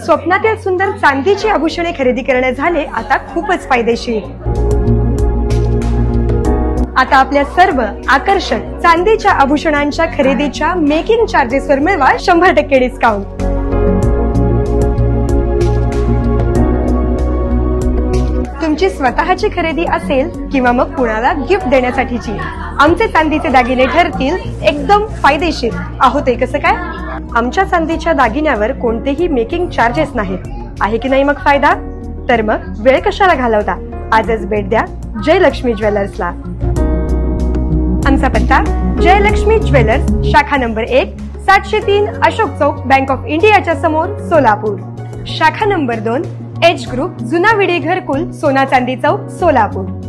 स्वप्नातील सुंदर चांदीची आभूषणे खरेदी करणे झाले आता खूपच फायदेशीर। आता आपल्या सर्व आकर्षक चांदीच्या आभूषणांच्या खरेदीच्या मेकिंग चार्जेसवर मिळवा 100% डिस्काउंट। तुमची स्वतःची खरेदी असेल किंवा मग कुणाला गिफ्ट देण्यासाठीची, आमचे चांदीचे दागिने ठरतील एकदम फायदेशीर। आहो ते कसं काय? आमच्या चांदीच्या दागिन्यावर कोणतेही मेकिंग चार्जेस नाहीत। आहे की नाही मग फायदा? तर मग वेळ कशाला घालवता, आजच भेट द्या जयलक्ष्मी ज्वेलर्सला। आमचा पत्ता जयलक्ष्मी ज्वेलर्स, शाखा number 1, 703 Ashok Chowk, bank of इंडियाच्या समोर, सोलापूर। शाखा नंबर 2, एच ग्रुप, जुना विडी घरकुल, सोना चांदी चौक, सोलापूर।